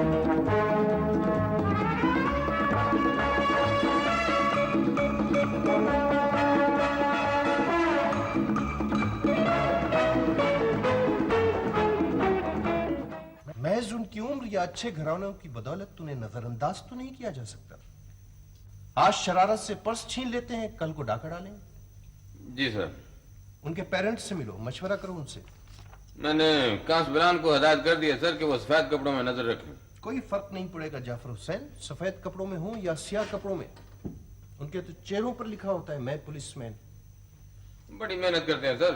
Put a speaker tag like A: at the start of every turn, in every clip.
A: महज उनकी उम्र या अच्छे घरानों की बदौलत उन्हें नजरअंदाज तो नहीं किया जा सकता। आज शरारत से पर्स छीन लेते हैं, कल को डाका डालेंगे।
B: जी सर।
A: उनके पेरेंट्स से मिलो, मशवरा करो उनसे।
B: मैंने कांस्टबिरान को हिदायत कर दिया सर कि वो सफेद कपड़ों में नजर रखें।
A: कोई फर्क नहीं पड़ेगा जाफर हुसैन, सफेद कपड़ों में हो या स्याह कपड़ों में। उनके तो चेहरों पर लिखा होता है मैं पुलिसमैन।
B: बड़ी मेहनत करते हैं सर,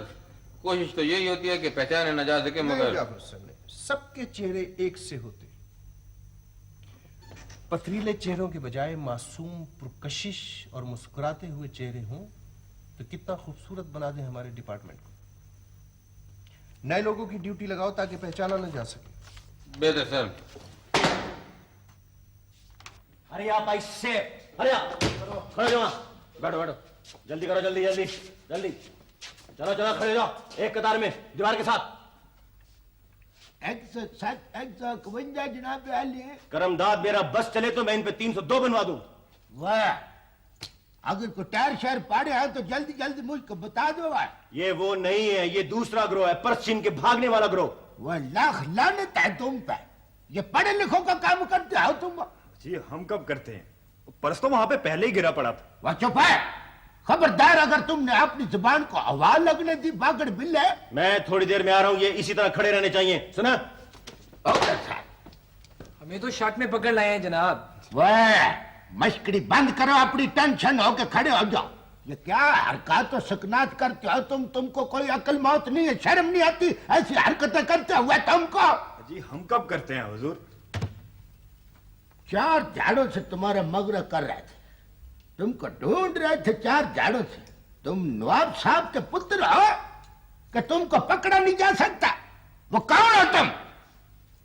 B: कोशिश तो यही होती है कि पहचाने न जा सके, मगर
A: जाफर हुसैन, सबके चेहरे एक से होते। पथरीले चेहरों के बजाय मासूम, पुरकशिश और मुस्कुराते हुए चेहरे हों तो कितना खूबसूरत बना दें हमारे डिपार्टमेंट को। नए लोगों की ड्यूटी लगाओ ताकि पहचाना न जा सके।
B: बेहतर सर।
C: अरे आप ऐसे, अरे खड़े जाओ, बैठो बैठो, जल्दी करो, जल्दी जल्दी जल्दी, चलो चलो खड़े जाओ एक कतार में दीवार के साथ।
D: 151 जनाब आली है।
C: करमदाद मेरा बस चले तो मैं इन पे 302 बनवा दूं।
D: वाह, अगर को टायर शायर पाड़े हैं तो जल्दी जल्दी मुझको बता दो।
C: ये वो नहीं है, ये दूसरा ग्रोह है, पर्स छीन के भागने वाला ग्रोह।
D: वह लाख लानत है तुम पे, ये पढ़े लिखों का काम करते हो तुम।
E: जी हम कब करते हैं, पर्स तो वहां पे पहले ही गिरा पड़ा था।
D: वह चुप है, खबरदार अगर तुमने अपनी जुबान को हवा लगने दी बागड़ बिल्ले।
C: मैं थोड़ी देर में आ रहा हूं, ये इसी तरह खड़े रहने चाहिए, सुना?
F: हमें तो शर्ट में पकड़ लाए हैं जनाब।
D: वह मस्करी बंद करो, अपनी टेंशन होके खड़े हो जाओ। ये क्या हरकत तो सकनात करते हो तुमको कोई अकल मौत नहीं है, शर्म नहीं आती ऐसी हरकतें करते हुए तुमको?
E: जी हम कब करते हैं हुजूर?
D: 4 झाड़ों से तुम्हारा मगरा कर रहे थे, तुमको ढूंढ रहे थे 4 झाड़ों से। तुम नवाब साहब के पुत्र हो कि तुमको पकड़ा नहीं जा सकता? वो कौन हो तुम?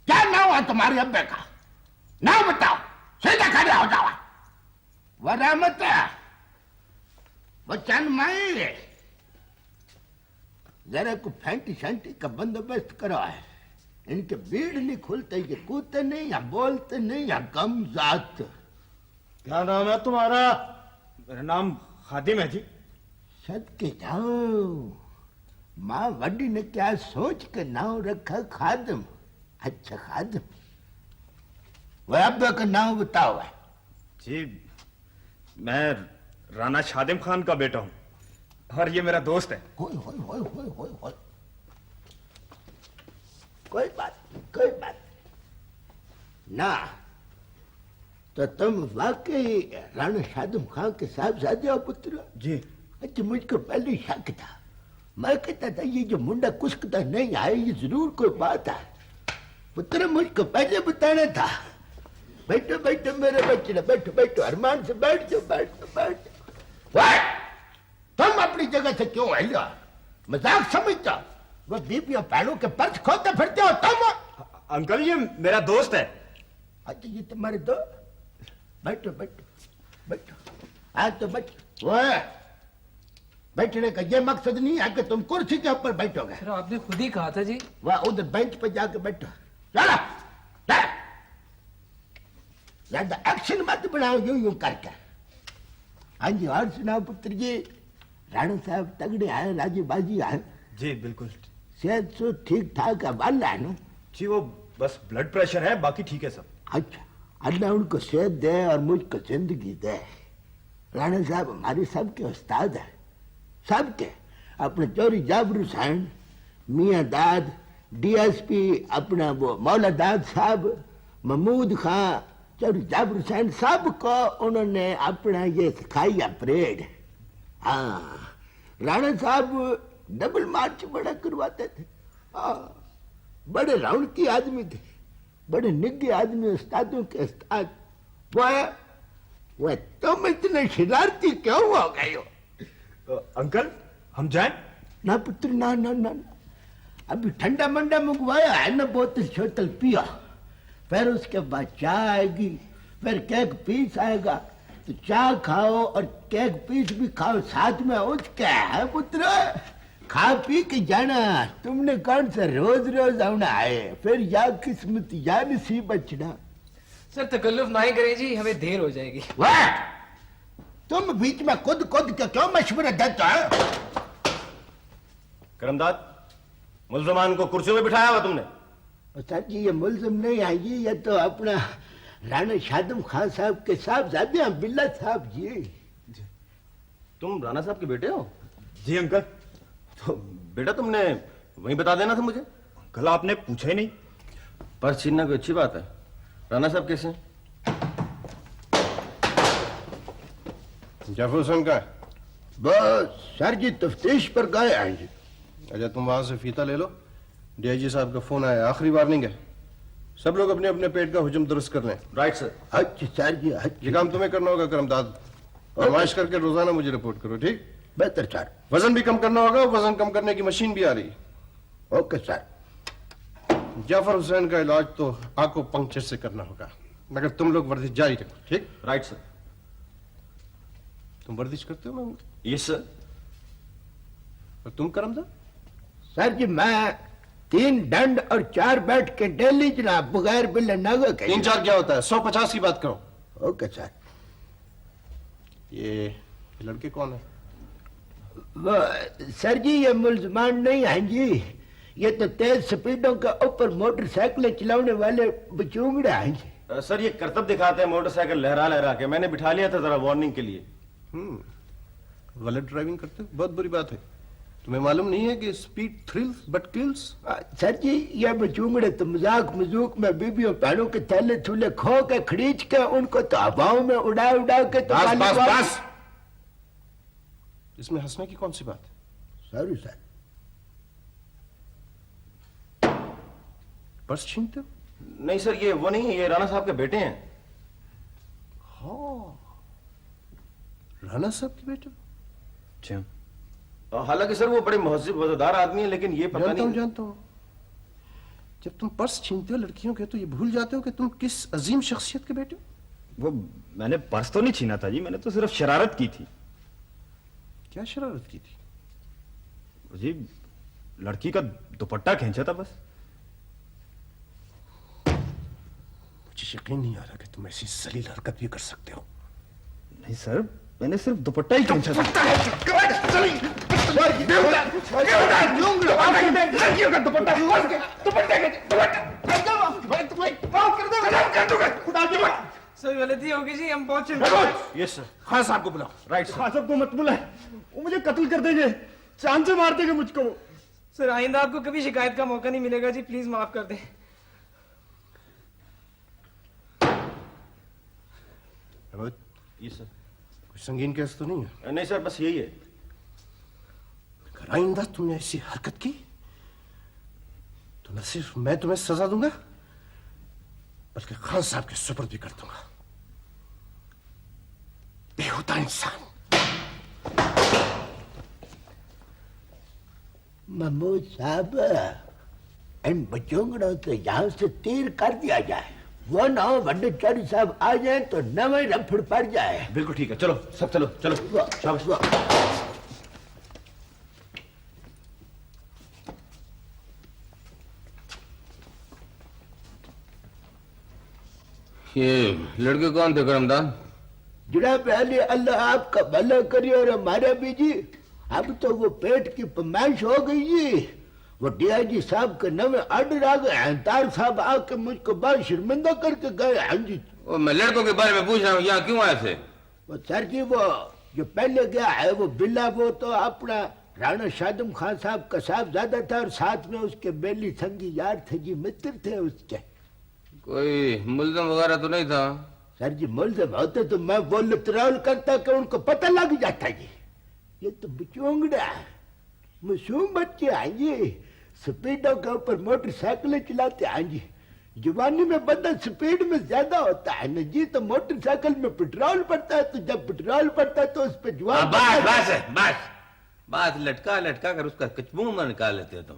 D: क्या नाम है तुम्हारे अब्बे का? नाम बताओ, सीधा खड़े हो जाओ। वो रहमत है, वो चंद माई, जरा को फैंटी शैंटी का बंदोबस्त करो है। इनके भीड़ नहीं खुलते, ये कूदते नहीं या बोलते नहीं या गम जात।
E: क्या नाम है तुम्हारा? मेरा नाम खादिम है जी।
D: सदके जाओ, माँ वड्डी ने क्या सोच के नाम रखा खादिम। अच्छा खादिम, वह अब्बे का नाम बताओ है।
E: जी मैं राणा शादिम खान का बेटा हूं और ये मेरा दोस्त है।
D: होय होय होय होय होय होय, कोई बात ना। तो तुम वाकई राणा शादिम खान के साहबजादे हो पुत्र?
E: जी।
D: अच्छा, मुझको पहले शक था, मैं कहता था ये जो मुंडा कुश्कता नहीं आए ये जरूर कोई बात है। पुत्र मुझको पहले बताना था। बैठो बैठो मेरे बच्चे, बैठो बैठो, अरमान से बैठ जाओ, बैठो बैठो। तुम अपनी जगह से क्यों हिलो? मजाक समझते हो? वो बीबियों पैरों के पर्स खोते फिरते हो तुम?
E: अंकल ये मेरा दोस्त है।
D: अच्छा ये तुम्हारे दोस्त? बैठो बैठो बैठो, आज तो बैठो। वो बैठने का ये मकसद नहीं है कि तुम कुर्सी के ऊपर बैठोगे।
F: सर आपने खुद ही कहा था जी।
D: वह उधर बेंच पे जाके बैठो। चलो ज्यादा एक्शन मत बनाओ यूं करके। हाँ जी, और सुनाओ पुत्र जी, राणा साहब तगड़े आए, राजी बाजी आए?
E: जी बिल्कुल।
D: सेहत सो ठीक ठाक है वाला है ना?
E: जी वो बस ब्लड प्रेशर है, बाकी ठीक है सब।
D: अच्छा, अल्लाह उनको सेहत दे और मुझको जिंदगी दे। राणा साहब हमारे सबके उस्ताद है, सबके। अपने चौरी जाबिर हुसैन, मियाँ दाद, डीएसपी अपना वो मौला दाद साहब, महमूद खां, चौरी जाबिर हुसैन, सबको उन्होंने अपना ये सिखाई है परेड। हाँ, राणा साहब डबल मार्च बड़ा करवाते थे। बड़े रौनकी आदमी थे, बड़े निग्गे आदमी, उस्तादों के उस्ताद। वो तुम इतने शरारती क्यों हो गए हो?
E: अंकल हम जाएं?
D: ना पुत्र ना ना ना, अभी ठंडा मंडा मंगवाया है ना, बोतल शोतल पिया, फिर उसके बाद चाय आएगी, फिर केक पीस आएगा, तो चाय खाओ और केक पीस भी खाओ साथ में। उसके है पुत्र, खा पी के जाना। तुमने कौन सा रोज रोज आना है? फिर या किस्मत या नसीब बचना।
F: सर तकल्लुफ ना ही करें जी, हमें देर हो जाएगी।
D: वाह, तुम बीच में खुद के क्यों मशवरे देते हो?
C: करमदाद, मुल्जमान को कुर्सियों में बिठाया हुआ तुमने?
D: और सर जी ये मुल्जिम नहीं है जी, ये तो अपना राणा शादम खान साहब के साहबजादे हैं, बिल्ला साहब जी।
C: तुम राणा साहब के बेटे हो? जी अंकल। तो बेटा तुमने वहीं बता देना था मुझे।
E: कल आपने पूछा ही नहीं।
C: पर्स छीनना कोई अच्छी बात है। राणा साहब कैसे हैं?
A: जाफर हुसैन का है?
D: बस सर जी तफ्तीश पर गए हैं जी।
A: अच्छा तुम वहां से फीता ले लो, डीआईजी साहब का फोन आया, आखिरी वार्निंग है, सब लोग अपने अपने पेट का हुजम दुरुस्त कर लें।
C: Right sir.
D: अच्छा सर जी,
A: ये
D: अच्छा
A: काम तुम्हें करना होगा करमदाद, फरमाइश करके रोजाना मुझे रिपोर्ट करो, ठीक?
D: बेहतर सर।
A: वजन भी कम करना होगा, वजन कम करने की मशीन भी आ रही है।
D: Okay sir.
A: जाफर हुसैन का इलाज तो आंखों पंक्चर से करना होगा, मगर तुम लोग वर्जिश जारी रखो, ठीक?
C: Right sir.
A: तुम वर्जिश करते हो महमूद?
C: Yes sir.
A: और तुम करमदाद?
D: सर जी मैं 3 दंड और 4 बैठ के डेली जनाब, बगैर बिल नगा के।
A: 3-4 क्या होता है? 150 की बात करो।
D: Okay sir.
A: ये लड़के कौन है?
D: वो सर जी ये मुल्जमान नहीं हैं जी, ये तो तेज स्पीडों के ऊपर मोटरसाइकिलें चलाने वाले बचूंगड़े हैं जी।
C: सर ये करतब दिखाते हैं मोटरसाइकिल लहरा लहरा के। मैंने बिठा लिया था जरा वार्निंग के लिए।
A: गलत ड्राइविंग करते हो, बहुत बुरी बात है। तुम्हें मालूम नहीं है कि speed thrills but kills?
D: Sir ji ये बचूंगड़े तो मजाक मजूक में बीबियों पैरों के थैले थूले खो के खरीच के उनको तो हवाओं में उड़ा उड़ा के तो
A: बस इसमें हंसने की कौन सी बात है?
D: Sorry sir.
A: पर्स छीनते हो?
C: नहीं सर ये वो नहीं है, ये राणा साहब के बेटे हैं।
A: राणा साहब के बेटे?
C: हालांकि सर वो बड़े महजिब वफादार आदमी है, लेकिन ये पता नहीं।
A: जानता हूं। जब तुम पर्स छीनते हो लड़कियों के तो ये भूल जाते हो कि तुम किस अजीम शख्सियत के बेटे हो।
E: वो मैंने पर्स तो नहीं छीना था जी, मैंने तो सिर्फ शरारत की थी।
A: क्या शरारत की थी?
E: जी लड़की का दुपट्टा खींचा था बस।
A: मुझे यकीन नहीं आ रहा कि तुम ऐसी जलील हरकत भी कर सकते हो।
E: नहीं सर, मैंने सिर्फ दुपट्टा ही खींचा था।
F: सर गलती होगी जी, हम पहुंचे।
C: Yes sir.
A: खान साहब को बुलाओ।
C: Right sir.
E: खान साहब को मत बुलाए, वो मुझे कत्ल कर देंगे, चांद से मार देंगे मुझको।
F: सर आइंदा आपको कभी शिकायत का मौका नहीं मिलेगा जी, प्लीज माफ कर दें।
C: Yes sir.
A: कुछ संगीन केस तो नहीं है?
C: नहीं सर बस यही है।
A: अगर आइंदा तुमने ऐसी हरकत की तो न सिर्फ मैं तुम्हें सजा दूंगा बल्कि खान साहब के सुपुर्द भी कर दूंगा। बेहुदा इंसान।
D: महमूद साहब इन बचूंगड़ों तो यहाँ से तीर कर दिया जाए, वो ना हो बड़े चौधरी साहब आ जाए तो नवे रफड़ पड़ जाए।
C: बिल्कुल ठीक है, चलो सब चलो चलो। शाबाश।
B: ये लड़के कौन थे करमदाद?
D: जरा पहले अल्लाह आपका भला करे और हमारा भी जी। अब तो वो पेट की फरमाइश हो गई जी, वो डीआईजी साहब के नवे ऑर्डर आ गए हैं, तार साहब आके मुझको बहुत शर्मिंदा करके गए हैं जी।
B: वो मैं लड़कों के बारे में पूछ रहा हूँ, यहाँ क्यों आए थे?
D: वो सर जी वो जो पहले गया है वो बिल्ला, वो तो अपना राणा शादम खान साहब का साहबजादा था और साथ में उसके बेली संगी यार थे जी, मित्र थे उसके।
B: कोई मुल्जम वगैरह तो नहीं था?
D: सर जी मुल्जम होते तो मैं वो लितरौल करता कि उनको पता लग जाता जी। ये तो बचूंगड़ा मासूम बच्चे हैं जी, स्पीडों के ऊपर मोटरसाइकिलें चलाते हैं जी। जवानी में बंदा स्पीड में ज्यादा होता है ना जी, तो मोटरसाइकिल में पेट्रोल पड़ता है, तो जब पेट्रोल पड़ता है तो उस पर जवान
B: बात लटका लटका कर उसका कचमुंह में निकाल लेते हो तुम।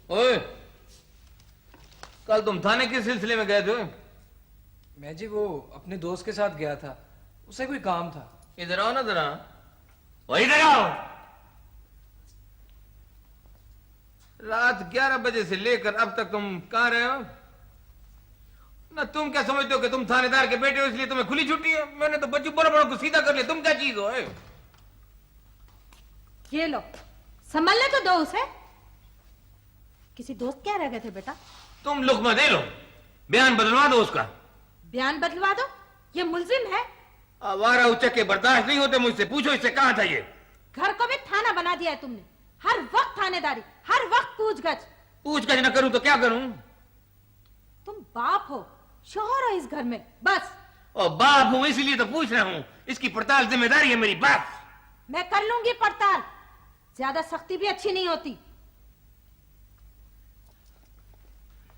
B: ओए, कल तुम थाने किस सिलसिले में गए थे?
F: मैं जी वो अपने दोस्त के साथ गया था, उसे कोई काम था।
B: इधर आओ ना जरा, वो इधर आओ। रात 11 बजे से लेकर अब तक तुम कहाँ रहे हो? ना तुम क्या समझते हो कि तुम थानेदार के बेटे हो इसलिए तुम्हें खुली छुट्टी है? मैंने तो बच्चों बड़े बड़ों को सीधा कर लिया, तुम क्या चीज हो?
G: ये लो, संभलने तो दो उसे। किसी दोस्त क्या रह गए थे बेटा?
B: तुम लुकमा दे लो, बयान बदलवा दो उसका।
G: बयान बदलवा दो? ये मुलजिम है।
B: आवारा उचक्के बर्दाश्त नहीं होते मुझसे, पूछो इससे कहाँ था ये?
G: घर को भी थाना बना दिया है तुमने, हर वक्त थानेदारी, हर वक्त पूछगछ।
B: पूछगछ न करूं तो क्या करूं?
G: तुम बाप हो, शोहर हो इस घर में, बस।
B: और बाप हूं इसलिए तो पूछ रहा हूं, इसकी पड़ताल जिम्मेदारी है मेरी। बाप
G: मैं कर लूंगी पड़ताल, ज्यादा सख्ती भी अच्छी नहीं होती।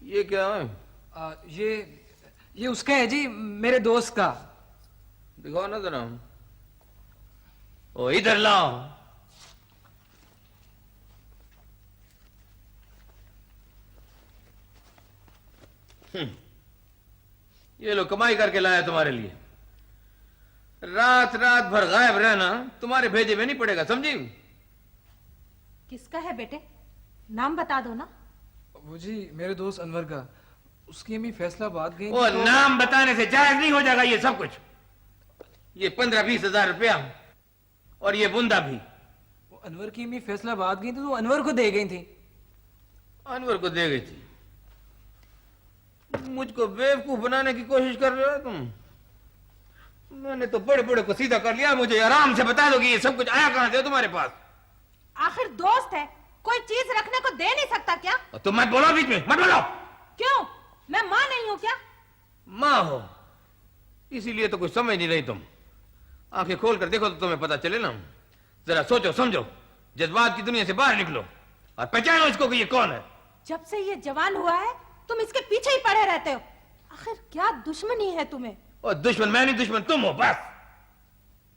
B: ये क्या है?
F: ये उसका है जी, मेरे दोस्त का।
B: दिखाओ ना जरा। ओ इधर लाओ। ये लो कमाई करके लाया तुम्हारे लिए। रात रात भर गायब रहना तुम्हारे भेजे में नहीं पड़ेगा, समझी?
G: किसका है बेटे, नाम बता दो ना।
F: वो जी मेरे दोस्त अनवर का, उसकी अम्मी फैसलाबाद गई
B: वो
F: तो...
B: नाम बताने से जायज नहीं हो जाएगा ये सब कुछ। ये 15-20 हजार रुपया और ये बुंदा भी।
F: वो अनवर की अम्मी फैसलाबाद गई थी तो वो अनवर को दे गई थी।
B: अनवर को दे गई थी? मुझको बेवकूफ बनाने की कोशिश कर रहे हो तुम? मैंने तो बड़े बड़े को सीधा कर लिया, मुझे आराम से बता दो कि ये सब कुछ आया कहां से तुम्हारे पास?
G: आखिर दोस्त है, कोई चीज रखने को दे नहीं सकता क्या?
B: तुम मत बोलो बीच में, मत बोलो।
G: क्यों, मैं माँ नहीं हूं क्या?
B: माँ हो इसीलिए तो कुछ समझ नहीं रही तुम। आंखें खोल कर देखो तो तुम्हें पता चले ना। जरा सोचो समझो, जज्बात की दुनिया से बाहर निकलो और पहचानो इसको कि ये कौन है।
G: जब से ये जवान हुआ है तुम इसके पीछे ही पड़े रहते हो। आखिर क्या दुश्मनी है तुम्हें?
B: और दुश्मन मैं नहीं, दुश्मन तुम हो बस।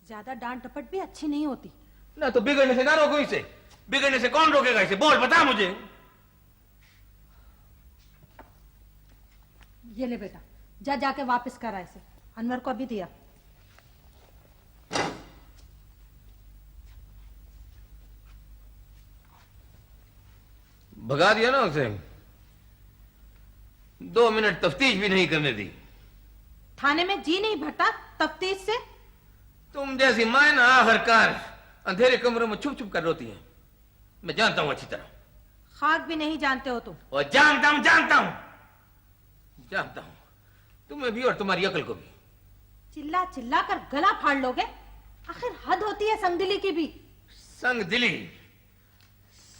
G: ज्यादा डांट डपट भी अच्छी नहीं होती
B: ना। तो बिगड़ने से ना रोको इसे। बिगड़ने से कौन रोकेगा इसे? बोल बता मुझे।
G: ये ले बेटा, जा जाके वापस करा इसे। अनवर को भी दिया।
B: भगा दिया ना उसे। 2 मिनट तफ्तीश भी नहीं करने दी।
G: थाने में जी नहीं भरता तफ्तीश से?
B: तुम जैसी मां ना आखिरकार अंधेरे कमरों में छुप छुप कर रोती है। मैं जानता हूं अच्छी तरह।
G: खाक भी नहीं जानते हो तुम।
B: और जानता हूं जानता हूं जानता हूं, तुम्हें भी और तुम्हारी अकल को भी।
G: चिल्ला चिल्ला कर गला फाड़ लोगे? आखिर हद होती है संगदिली की भी।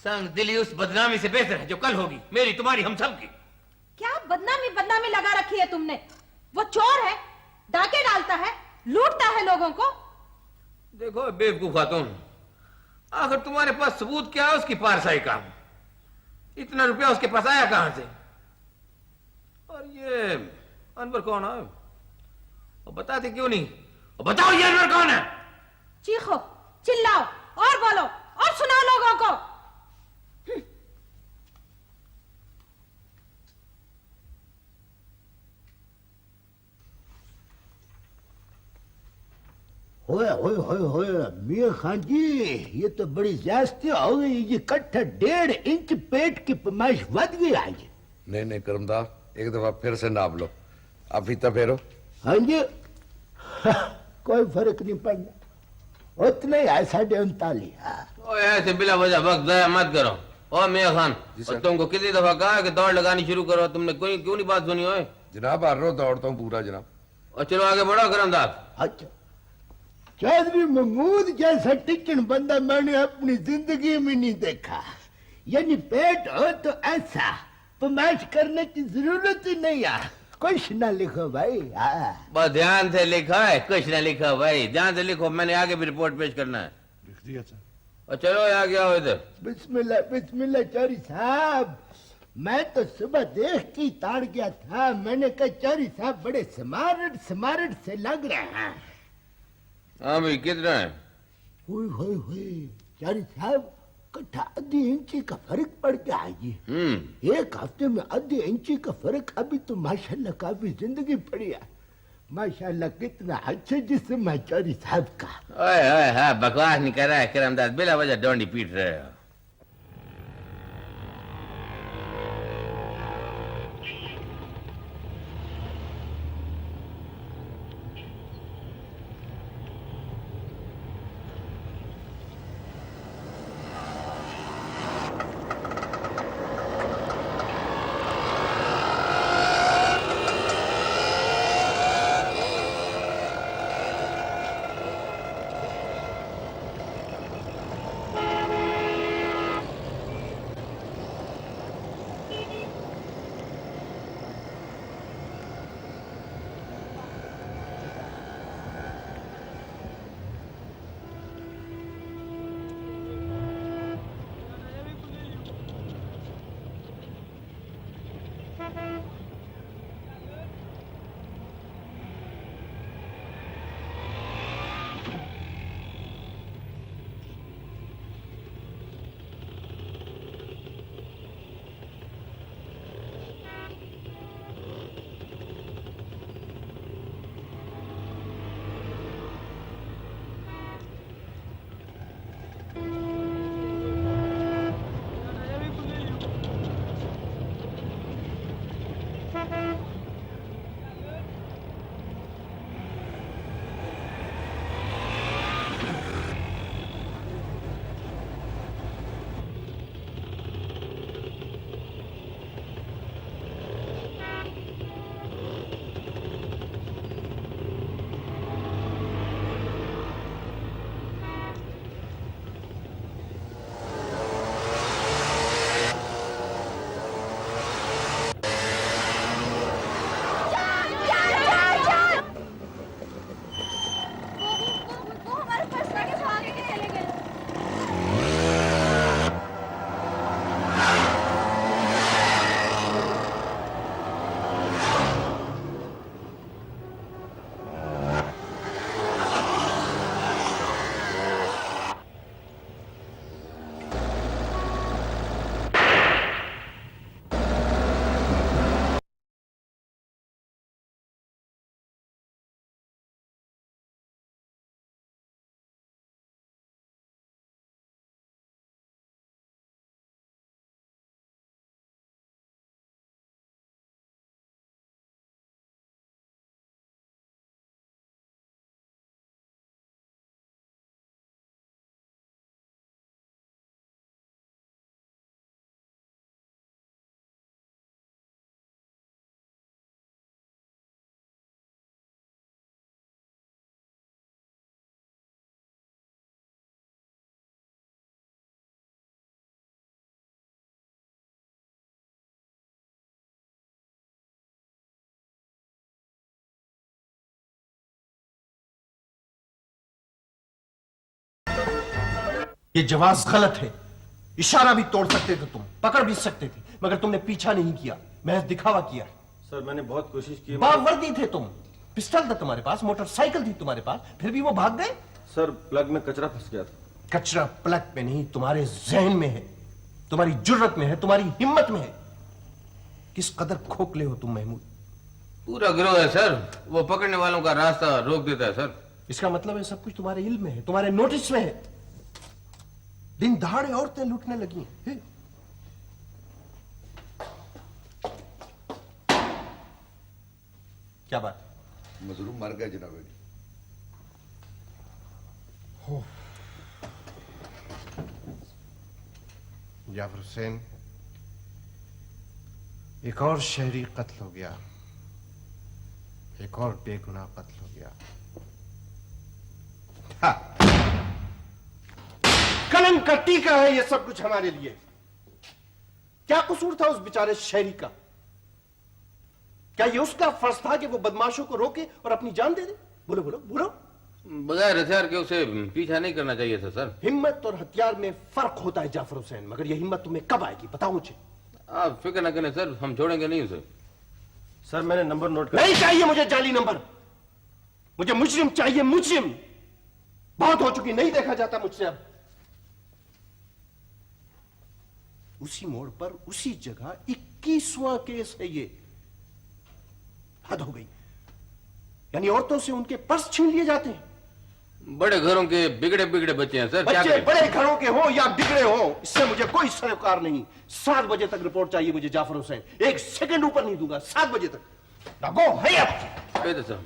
B: संग दिली उस बदनामी से बेहतर है जो कल होगी, मेरी तुम्हारी हम सब की।
G: क्या बदनामी लगा रखी है तुमने? वो चोर है, डाके डालता है, लूटता है लोगों को।
B: देखो बेवकूफ खातून, आखिर तुम्हारे पास सबूत क्या है उसकी पारसाई का? इतना रुपया उसके पास आया कहां से? और ये अनवर कौन है? और बताते क्यों नहीं? और बताओ ये अनवर कौन है?
G: चीखो, चिल्लाओ और बोलो और सुनाओ लोगों को।
D: होए होए होए होए मियां खान जी, ये तो बड़ी ज्यादती हो गई। ये कट्ठा 1.5 इंच पेट की पैमाइश बढ़ गई आज।
H: नहीं नहीं करमदार, एक दफा फिर से नाप लो। आप फीता फेरो।
D: हाँ जी, कोई फर्क नहीं पड़ना, उतना ही है 39.5।
B: ओए ऐसे बिला वजह वक्त जाया मत करो। ओ मियां खान, और तुमको कितनी दफा कहा है कि दौड़ लगानी शुरू करो, तुमने कोई क्यों नहीं बात सुनी? ओए
H: जनाब हर रोज दौड़ता हूँ पूरा जनाब।
B: और चलो आगे बढ़ो करमदार।
D: अच्छा, चौधरी महमूद जैसा टिकन बंदा मैंने अपनी जिंदगी में नहीं देखा। यानी पेट हो तो ऐसा पैमाइश करने की जरूरत ही नहीं है। कुछ ना लिखो भाई। हाँ
B: बस ध्यान से लिखा है, कुछ ना लिखा भाई, ध्यान से लिखो। मैंने आगे भी रिपोर्ट पेश करना है।
H: लिख दिया सर।
B: और चलो आ गया हो इधर।
D: बिस्मिल्लाह बिस्मिल्लाह चौधरी साहब, मैं तो सुबह देख के ताड़ गया था। मैंने कहा चौधरी साहब बड़े स्मार्ट से लग रहे हैं।
B: हाँ भाई कितना है?
D: हुई चौधरी साहब, कट्ठा आधी इंची का फर्क पड़ गया है जी। एक हफ्ते में आधी इंची का फर्क। अभी तो माशाल्लाह काफी जिंदगी पड़ी है। माशाल्लाह कितना अच्छे जिस्म है चौधरी साहब का।
B: ओए ओए, हाँ बकवास नहीं कर रहा है करमदास, बिला वजह डोंडी पीट रहे हो।
A: ये जवाब गलत है। इशारा भी तोड़ सकते थे तुम, पकड़ भी सकते थे, मगर तुमने पीछा नहीं किया, महज दिखावा किया।
C: सर मैंने बहुत कोशिश की।
A: बावर्दी थे तुम, पिस्टल था तुम्हारे पास, मोटरसाइकिल थी तुम्हारे पास, फिर भी वो भाग गए।
C: सर प्लग में कचरा फंस गया था।
A: कचरा प्लग में नहीं, तुम्हारे जहन में है, तुम्हारी जुर्रत में है, तुम्हारी हिम्मत में है। किस कदर खोखले हो तुम महमूद।
B: पूरा गिरोह है सर, वो पकड़ने वालों का रास्ता रोक देता है सर।
A: इसका मतलब है सब कुछ तुम्हारे इल्म में है, तुम्हारे नोटिस में है। दिन दहाड़े औरतें लूटने लगी हैं। क्या बात?
H: मजलूम मर गए जनाब।
A: जाफर हुसैन, एक और शहरी कत्ल हो गया, एक और बेगुनाह कत्ल हो गया। हाँ। कलंक का टीका है ये सब कुछ हमारे लिए। क्या कसूर था उस बेचारे शहरी का? क्या ये उसका फर्ज था कि वो बदमाशों को रोके और अपनी जान दे दे? बोलो बोलो बोलो।
B: बगैर हथियार के उसे पीछा नहीं करना चाहिए था सर।
A: हिम्मत और हथियार में फर्क होता है जाफर हुसैन, मगर ये हिम्मत तुम्हें कब आएगी बताओ मुझे।
B: आप फिक्र न करें सर, हम छोड़ेंगे नहीं उसे।
C: सर मैंने नंबर नोट कर।
A: नहीं चाहिए मुझे जाली नंबर, मुझे मुजरिम चाहिए, मुजरिम। बहुत हो चुकी, नहीं देखा जाता मुझसे अब। उसी मोड़ पर उसी जगह 21वां केस है ये। हद हो गई। यानी औरतों से उनके पर्स छीन लिए जाते हैं।
B: बड़े घरों के बिगड़े बिगड़े बच्चे हैं सर, क्या
A: बच्चे
B: करें?
A: बड़े घरों के हो या बिगड़े हो, इससे मुझे कोई सरोकार नहीं। 7 बजे तक रिपोर्ट चाहिए मुझे जाफर हुसैन, 1 सेकंड ऊपर नहीं दूंगा। 7 बजे तक। Now go, hurry up.
B: कह दो सर।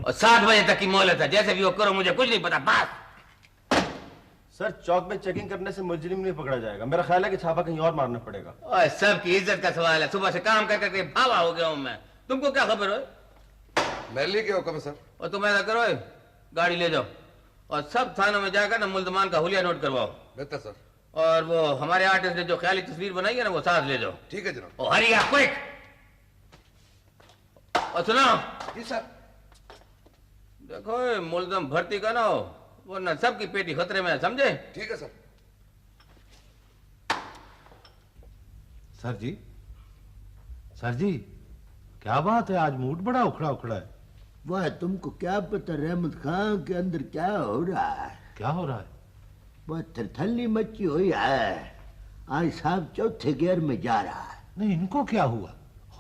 B: और 7 बजे तक की मोहलत है, जैसे भी वो करो, मुझे कुछ नहीं पता। बस
C: सर चौक में चेकिंग करने से मुजरिम नहीं पकड़ा जाएगा, मेरा ख्याल है कि छापा कहीं और मारना पड़ेगा।
B: और सबकी इज्जत का सवाल है। सुबह से काम कर करके भावा हो गया हूं मैं। तुमको क्या खबर हो?
H: महली के हुक्म है सर।
B: और तुम ऐसा करो, गाड़ी ले जाओ और सब थानों में जाकर ना मुल्जमान का हुलिया नोट करवाओ।
H: बेहतर सर।
B: और वो हमारे आर्टिस्ट ने जो ख्याली तस्वीर बनाई है ना, वो साथ ले जाओ।
H: ठीक है जनाब।
B: ओ हरी आप क्विक। और सुनो
H: जी सर।
B: देखो, मुल्जम भर्ती का ना हो, वरना सबकी पेटी खतरे में है, समझे?
H: ठीक है सर।
I: सर जी क्या बात है, आज मूड बड़ा उखड़ा उखड़ा है।
D: वह तुमको क्या पता रहमत खान के अंदर क्या हो रहा है?
I: क्या हो रहा है?
D: वह थरथल्ली मची हुई है। आज साहब चौथे गियर में जा रहा है।
I: नहीं, इनको क्या हुआ?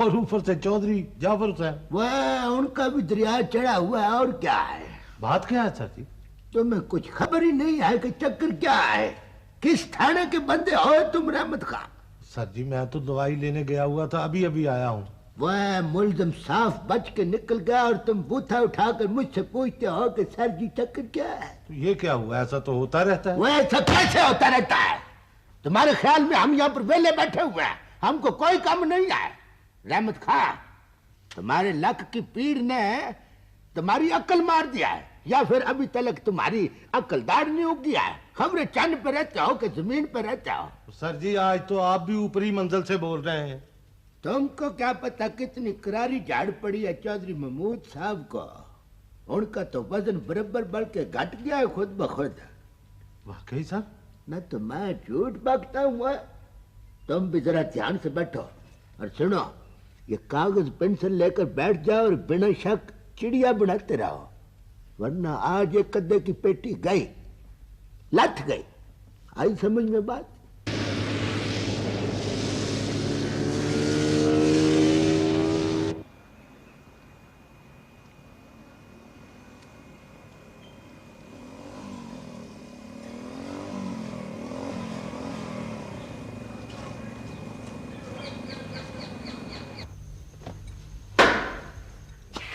I: और ऊपर से चौधरी जाफर हुसैन।
D: वह उनका भी दरिया चढ़ा हुआ है। और क्या है?
I: बात क्या है सर जी?
D: तुम्हें कुछ खबर ही नहीं है कि चक्कर क्या है? किस थाने के बंदे हो तुम रहमत खान?
I: सर जी मैं तो दवाई लेने गया हुआ था, अभी अभी आया हूँ।
D: वह मुल्जम साफ बच के निकल गया और तुम बूथा उठाकर मुझसे पूछते हो कि सर जी चक्कर क्या है?
I: तो ये क्या हुआ? ऐसा तो होता रहता है।
D: वह ऐसा कैसे होता रहता है? तुम्हारे ख्याल में हम यहाँ पर वेले बैठे हुए हैं, हमको कोई काम नहीं है? रहमत खान, तुम्हारे लक की पीड़ ने तुम्हारी अक्ल मार दिया है, या फिर अभी तक तुम्हारी अक्ल दाढ़ नहीं उगी है? खबरें चंद पे रहते हो कि जमीन पे रहते हो?
I: सर जी आज तो आप भी ऊपरी मंजिल से बोल रहे हैं।
D: तुमको क्या पता कितनी करारी झाड़ पड़ी है चौधरी महमूद साहब को। उनका तो वजन बराबर बढ़ के घट गया है खुद ब खुद।
I: वाकई सर?
D: न तो मैं झूठ बकता हूँ। तुम भी जरा ध्यान से बैठो और सुनो, ये कागज पेंसिल लेकर बैठ जाओ और बिना शक चिड़िया बनाते रहो, वरना आज एक कद्दे की पेटी गई, लथ गई। आई समझ में बात?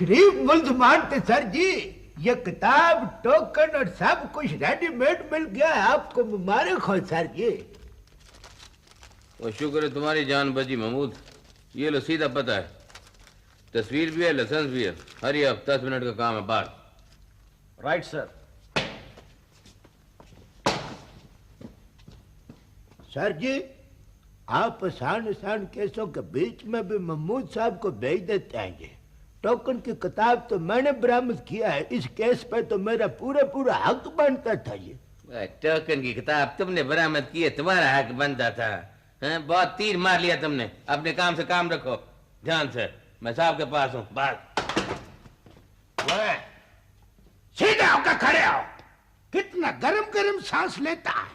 D: शरीफ मुल्जमान थे सर जी, ये किताब टोकन और सब कुछ रेडीमेड मिल गया है। आपको मुबारक हो सर जी।
B: और शुक्र है तुम्हारी जान बची महमूद। ये लो सीधा पता है, तस्वीर भी है, लाइसेंस भी है। हरी अब 10 मिनट का काम है, बाहर।
C: Right sir.
D: सर जी, आप आसान आसान केसों के बीच में भी महमूद साहब को भेज देते हैं। ये टोकन की किताब तो मैंने बरामद किया है, इस केस पे तो मेरा पूरा पूरा हक बनता था। ये
B: टोकन की किताब तुमने बरामद की है, तुम्हारा हक बनता था। हैं? बहुत तीर मार लिया तुमने। अपने काम से काम रखो, ध्यान से। मैं साहब के पास हूँ, बाहर।
D: सीधे होकर खड़े हो। कितना गरम गरम सांस लेता है।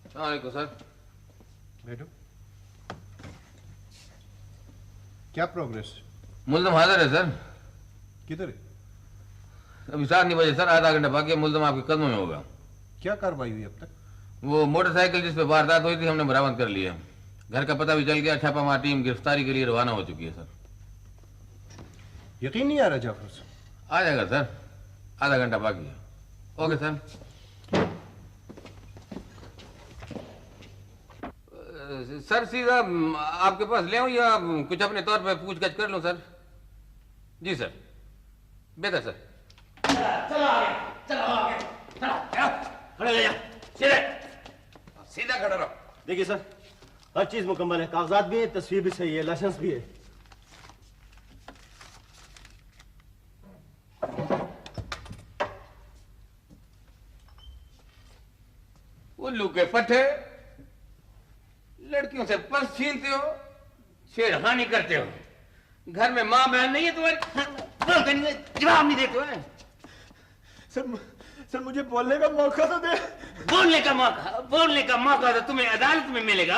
B: अस्सलामुअलैकुम सर।
A: बैठो। क्या प्रोग्रेस?
B: मुल्जम हाजिर है सर।
A: किधर है?
B: अभी 7 बजे सर, आधा घंटा बाकी है। मुल्जम आपके कदमों में होगा।
A: क्या कार्रवाई हुई अब तक?
B: वो मोटरसाइकिल जिस पे वारदात हुई थी, हमने बरामद कर लिया। घर का पता भी चल गया। छापामार टीम गिरफ्तारी के लिए रवाना हो चुकी है सर।
A: यकीन नहीं आ रहा जाफर से।
B: आ जाएगा सर, आधा घंटा बाकी है। Okay sir. सर सीधा आपके पास ले आऊं या कुछ अपने तौर पे पूछगछ कर लूं सर? जी सर, बेहतर सर।
C: चलो चलो आगे, चलो, खड़े रह जा, सीधे।
B: सीधा खड़ा रहो।
C: देखिए सर, हर चीज मुकम्मल है, कागजात भी है, तस्वीर भी सही है, लाइसेंस भी है।
B: उल्लू के पट्टे, लड़कियों से पर्स छीनते हो, छेड़खानी करते हो। घर में माँ बहन नहीं है तुम्हारी, जवाब नहीं देते हो।
E: सर मुझे बोलने का मौका तो दे।
B: बोलने का मौका तो तुम्हें अदालत में मिलेगा।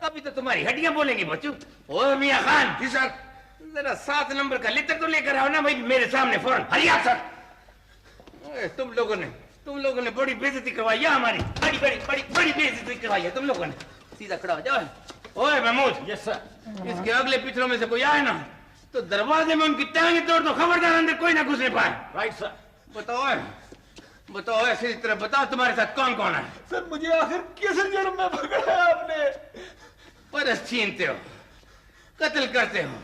B: अभी तो तुम्हारी हड्डियां बोलेंगी बच्चों। ओ मियां खान जी सर, जरा 7 नंबर का लेटर तो लेकर आओ ना भाई मेरे सामने फौरन। हरिया सर। तुम लोगों ने बड़ी बेइज्जती करवाई है हमारी, बड़ी बेइज्जती करवाई है तुम लोगों ने। सीधा खड़ा हो जाओ। ओए महमूद।
C: Yes sir.
B: इसके अगले पिछलों में से कोई आए ना तो दरवाजे में उनकी टांगे तोड़ दो, खबरदार अंदर कोई ना घुसने पाए।
C: Right sir.
B: बताओ ऐसी तरह बताओ तुम्हारे साथ कौन कौन है?
E: सर मुझे आखिर किस जुर्म में पकड़ा है आपने?
B: परस छीनते हो, कत्ल करते हो,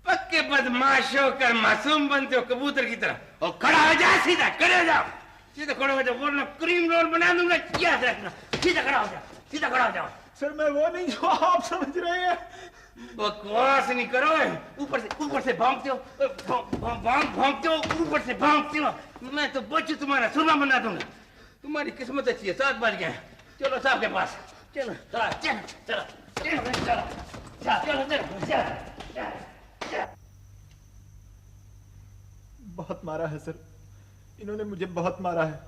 B: पक्के बदमाश होकर मासूम बनते हो कबूतर की तरह। और खड़ा हो जाओ, सीधा खड़े हो जाओ, सीधा खड़े हो जाओ, वरना क्रीम रोल बना दूंगा। याद रखना, सीधा खड़ा हो जाओ, सीधा खड़ा हो जाओ।
E: सर मैं वो नहीं जो आप समझ रहे हैं।
B: बकवास नहीं करो। ऊपर से भागते हो, भागते हो, ऊपर से भागते हो। मैं तो बच्चे तुम्हारा सुरमा बना दूंगा। तुम्हारी किस्मत अच्छी है, 7 बज गए। चलो साहब के पास चलो, चलो।
E: बहुत मारा है सर, इन्होंने मुझे बहुत मारा है।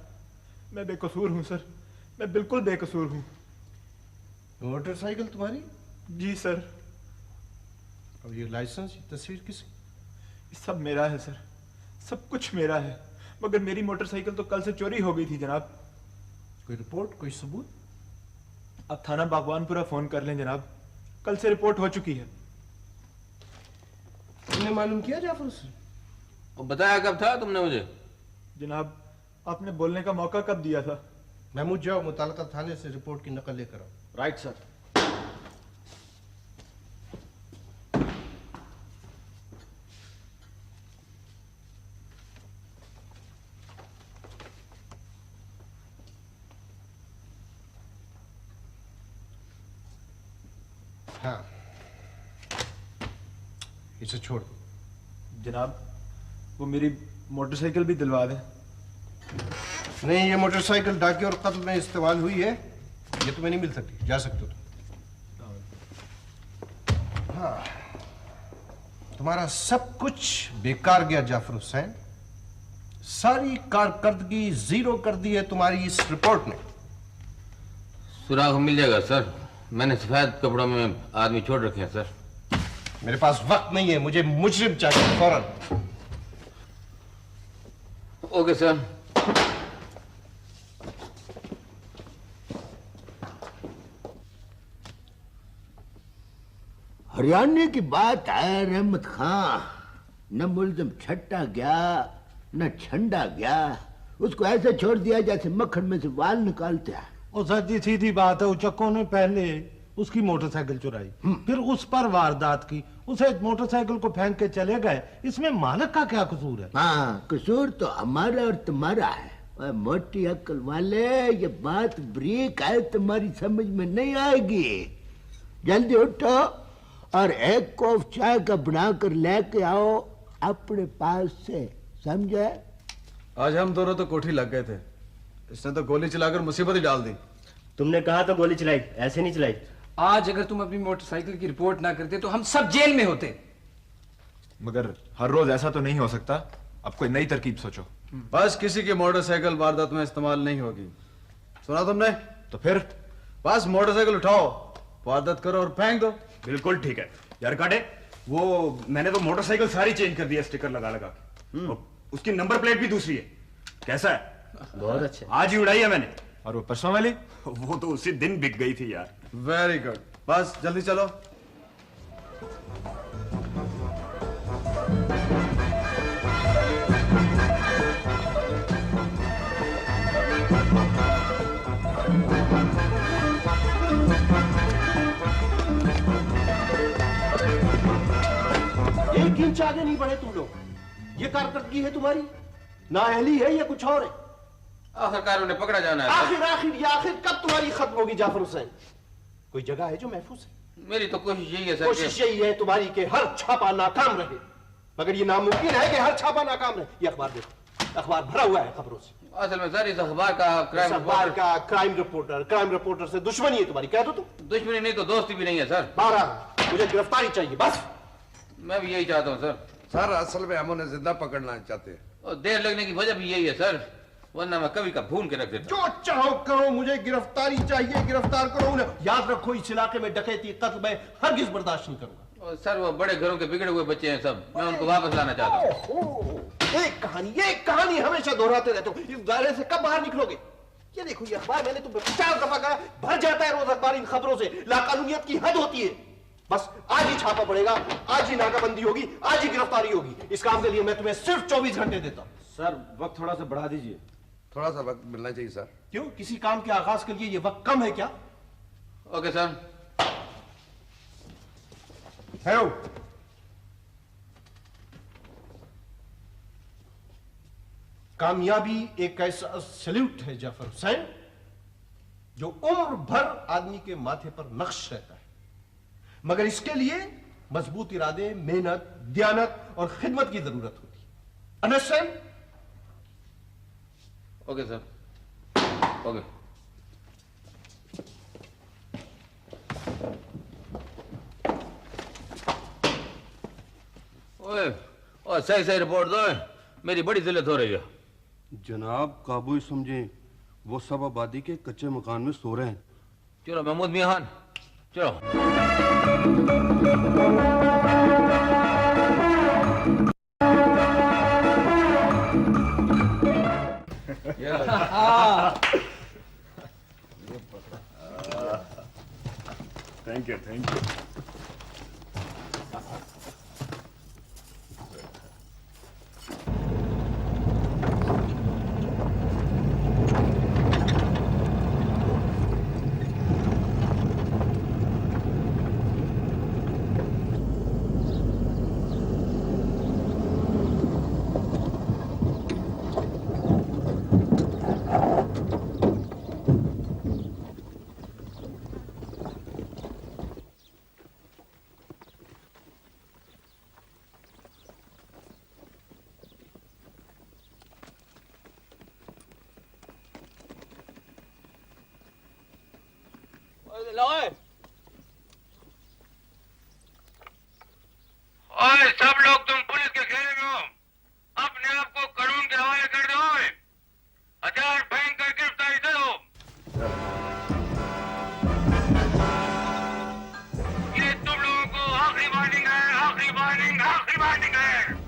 E: मैं बेकसूर हूँ सर, मैं बिल्कुल बेकसूर हूँ।
A: मोटरसाइकिल तुम्हारी?
E: जी सर।
A: और ये लाइसेंस, ये तस्वीर किसकी?
E: ये सब मेरा है सर, सब कुछ मेरा है। मगर मेरी मोटरसाइकिल तो कल से चोरी हो गई थी जनाब।
A: कोई रिपोर्ट, कोई सबूत?
E: आप थाना बागवानपुरा फोन कर लें जनाब, कल से रिपोर्ट हो चुकी है।
A: तुमने मालूम किया जाफर से?
B: और बताया कब था तुमने मुझे?
E: जनाब आपने बोलने का मौका कब दिया था?
A: महमूद जाओ, मुताल्लिका थाने से रिपोर्ट की नकल लेकर आओ।
C: Right sir.
A: हाँ, इसे छोड़ दो।
E: जनाब वो मेरी मोटरसाइकिल भी दिलवा दें।
A: नहीं, ये मोटरसाइकिल डाके और कत्ल में इस्तेमाल हुई है, ये तुम्हें नहीं मिल सकती। जा सकते हो तुम। हाँ, तुम्हारा सब कुछ बेकार गया जाफर हुसैन। सारी कारकर्दगी जीरो कर दी है तुम्हारी इस रिपोर्ट ने।
B: सुराग मिल जाएगा सर, मैंने सफेद कपड़ों में आदमी छोड़ रखे हैं सर।
A: मेरे पास वक्त नहीं है, मुझे मुजरिम चाहिए फौरन।
B: Okay sir.
D: हरियाणा की बात है रहमत खां, न मुल्जिम छट्टा गया न छंडा गया, उसको ऐसे छोड़ दिया जैसे मक्खन में से वाल निकालते हैं।
I: और सर जी सीधी बात है, उचक्कों ने पहले उसकी मोटरसाइकिल चुराई, फिर उस पर वारदात की, उसे मोटरसाइकिल को फेंक के चले गए। इसमें मालिक का क्या कसूर है?
D: हाँ, कसूर तो हमारा और तुम्हारा है। और मोटी अक्ल वाले, ये बात ब्रेक है, तुम्हारी समझ में नहीं आएगी। जल्दी उठो और एक कप चाय का बनाकर लेके आओ अपने पास से, समझे?
J: आज हम दोनों तो कोठी लग गए थे, इसने तो गोली चलाकर मुसीबत ही डाल दी।
C: तुमने कहा तो गोली चलाई, ऐसे नहीं चलाई।
F: आज अगर तुम अपनी मोटरसाइकिल की रिपोर्ट ना करते तो हम सब जेल में होते।
E: मगर हर रोज ऐसा तो नहीं हो सकता, अब कोई नई तरकीब सोचो।
J: बस किसी की मोटरसाइकिल वारदात में इस्तेमाल नहीं होगी, सुना तुमने?
E: तो फिर
J: बस मोटरसाइकिल उठाओ, वारदात करो और फेंक दो।
C: बिल्कुल ठीक है यार काटे, वो मैंने तो मोटरसाइकिल सारी चेंज कर दिया स्टिकर लगा लगा के, और उसकी नंबर प्लेट भी दूसरी है। कैसा है? बहुत अच्छा। आज ही उड़ाई है मैंने।
E: और वो परसों वाली?
C: वो तो उसी दिन बिक गई थी यार।
J: वेरी गुड, बस जल्दी चलो।
C: एक इंच आगे नहीं बढ़े तुम लोग। ये कारकर्दगी है तुम्हारी, ना अहली है या कुछ और है?
B: आखिरकार उन्हें पकड़ा जाना है सर।
C: आखिर कब तुम्हारी खत्म होगी जाफर हुसैन? कोई जगह है जो महफूज है?
B: मेरी तो कोशिश यही है सर
C: कोशिश यही है तुम्हारी कि हर छापा नाकाम रहे, मगर ये नामुमकिन है कि हर छापा नाकाम रहे। ये अखबार देखो, अखबार भरा हुआ है खबरों से।
B: असल में सर इस अखबार का
C: क्राइम रिपोर्टर से दुश्मनी है तुम्हारी, कह दो तुम।
B: दुश्मनी नहीं तो दोस्ती भी नहीं है सर।
C: 12 मुझे गिरफ्तारी चाहिए बस।
B: मैं भी यही चाहता हूँ सर।
H: सर असल में हम उन्हें जिंदा पकड़ना चाहते हैं।
B: और देर लगने की वजह भी यही है सर, वरना मैं कभी का भून के रख देता।
C: जो चाहो करो, मुझे गिरफ्तारी चाहिए, गिरफ्तार करो उन्हें। याद रखो इस इलाके में डकैती कत्ल मैं हरगिज बर्दाश्त नहीं करूंगा।
B: और सर वो बड़े घरों के बिगड़े हुए बच्चे हैं सब, मैं उनको वापस लाना चाहता हूँ।
C: एक कहानी हमेशा दोहराते रहते हो। इस दायरे से कब बाहर निकलोगे? ये देखो ये अखबार मैंने तुम्हें 50 दफा कहा, भर जाता है रोज अखबार इन खबरों से। लाकानूनियत की हद होती है। बस आज ही छापा पड़ेगा, आज ही नाकाबंदी होगी, आज ही गिरफ्तारी होगी। इस काम के लिए मैं तुम्हें सिर्फ 24 घंटे देता हूं।
J: सर वक्त थोड़ा सा बढ़ा दीजिए।
H: थोड़ा सा वक्त मिलना चाहिए सर।
C: क्यों, किसी काम के आगाज के लिए ये वक्त कम है क्या?
B: Okay sir.
C: हेलो, कामयाबी एक ऐसा सल्यूट है जाफर हुसैन जो उम्र भर आदमी के माथे पर नक्श रहता है, मगर इसके लिए मजबूत इरादे, मेहनत, दयानत और खिदमत की जरूरत होती है। अंडरस्टैंड?
B: Okay sir, okay. ओए, और सही सही रिपोर्ट दो, मेरी बड़ी जिल्लत हो रही है।
J: जनाब काबू ही समझे, वो सब आबादी के कच्चे मकान में सो रहे हैं।
B: चलो महमूद मियां खान, चलो।
E: Thank you, thank you.
B: ओए सब लोग तुम पुलिस के घेरे में हो, अपने आप को कानून के हवाले कर दो। हथियार फेंक कर गिरफ्तारी दे दो। ये तुम लोगों को आखिरी वार्निंग है, आखिरी वार्निंग, आखिरी वार्निंग है।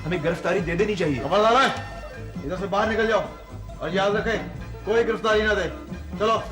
E: हमें गिरफ्तारी दे देनी चाहिए।
J: खबरदार है, इधर से बाहर निकल जाओ और याद रखें कोई गिरफ्तारी ना दे। चलो।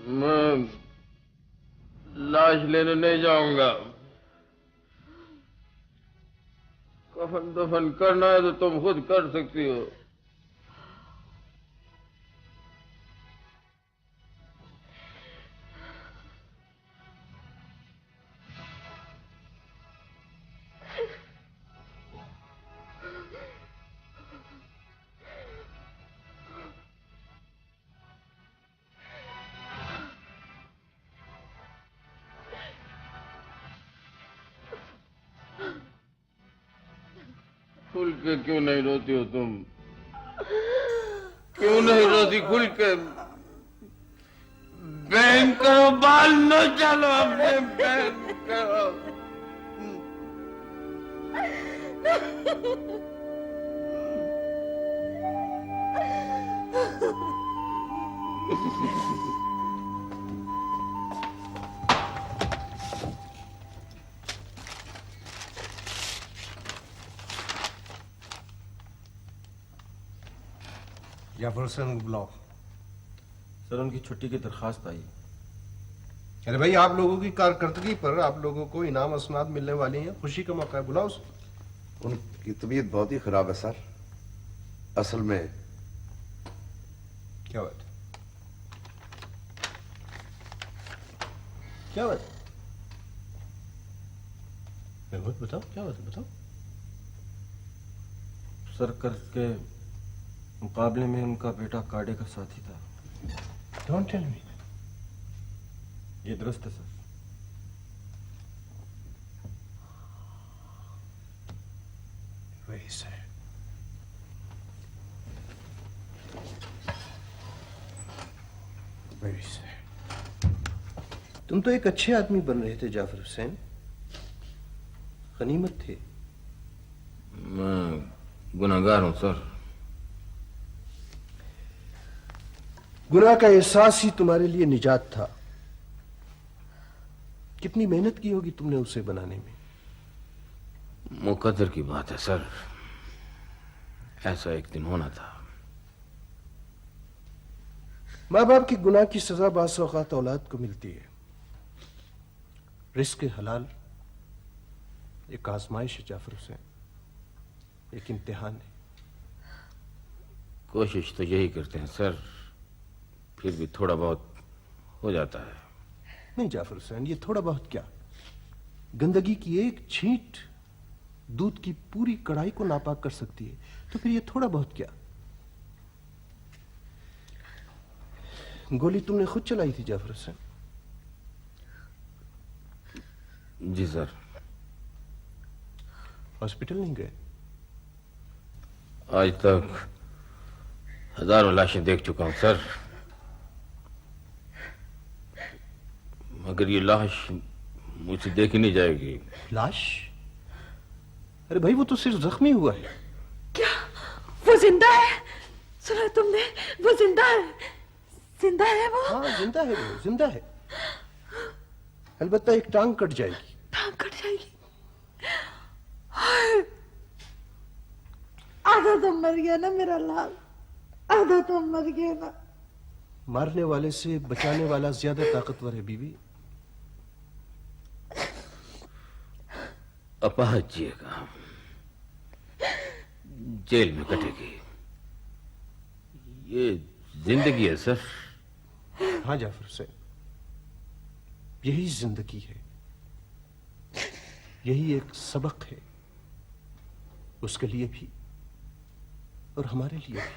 B: मैं लाश लेने नहीं जाऊंगा। कफन दफन करना है तो तुम खुद कर सकती हो। खुल के क्यों नहीं रोती हो तुम? क्यों नहीं रोती खुल के? बहन करो, बाल न चलो अपने बहन करो।
A: जाफर हुसैन को बुलाओ।
J: सर उनकी छुट्टी की दरखास्त आई।
A: अरे भाई, आप लोगों की कारकर्दगी पर आप लोगों को इनाम असनाद मिलने वाली हैं, खुशी का मौका है, बुलाओ उसे।
H: उनकी तबीयत बहुत ही खराब है सर। असल में
A: क्या बात? क्या बात? महमूद बताओ, क्या बात है, बताओ।
J: सर कल के मुकाबले में उनका बेटा काडे का साथी था।
A: Don't tell me.
J: ये दुरुस्त है sir.
A: Very sad. Very sad. तुम तो एक अच्छे आदमी बन रहे थे जाफर हुसैन, गनीमत थे।
B: मैं गुनाहगार हूं सर।
A: गुनाह का एहसास ही तुम्हारे लिए निजात था। कितनी मेहनत की होगी तुमने उसे बनाने में।
B: मुकद्दर की बात है सर, ऐसा एक दिन होना था।
A: माँ बाप के गुनाह की सजा बाज़ औक़ात औलाद को मिलती है। रिस्क हलाल एक आजमाइश है जाफर हुसैन, एक इम्तिहान है।
B: कोशिश तो यही करते हैं सर, फिर भी थोड़ा बहुत हो जाता है।
A: नहीं जाफर हुसैन, ये थोड़ा बहुत क्या, गंदगी की एक छींट दूध की पूरी कढ़ाई को नापाक कर सकती है, तो फिर ये थोड़ा बहुत क्या। गोली तुमने खुद चलाई थी जाफर हुसैन?
B: जी सर।
A: हॉस्पिटल नहीं गए?
B: आज तक हजारों लाशें देख चुका हूं सर, मगर ये लाश मुझसे देखी नहीं जाएगी।
A: लाश? अरे भाई, वो तो सिर्फ जख्मी हुआ है।
G: क्या वो जिंदा है? सुना तुमने? वो जिंदा है, जिंदा है वो।
A: हाँ जिंदा है, वो जिंदा है। अलबत्ता एक टांग कट जाएगी।
G: टांग कट जाएगी? आधा तो मर गया ना मेरा लाल, आधा तो मर गया ना।
A: मारने वाले से बचाने वाला ज्यादा ताकतवर है बीवी।
B: अपाहज जिएगा, जेल में कटेगी। ये जिंदगी है सर।
A: हाँ जाफर हुसैन, यही जिंदगी है, यही एक सबक है, उसके लिए भी और हमारे लिए भी।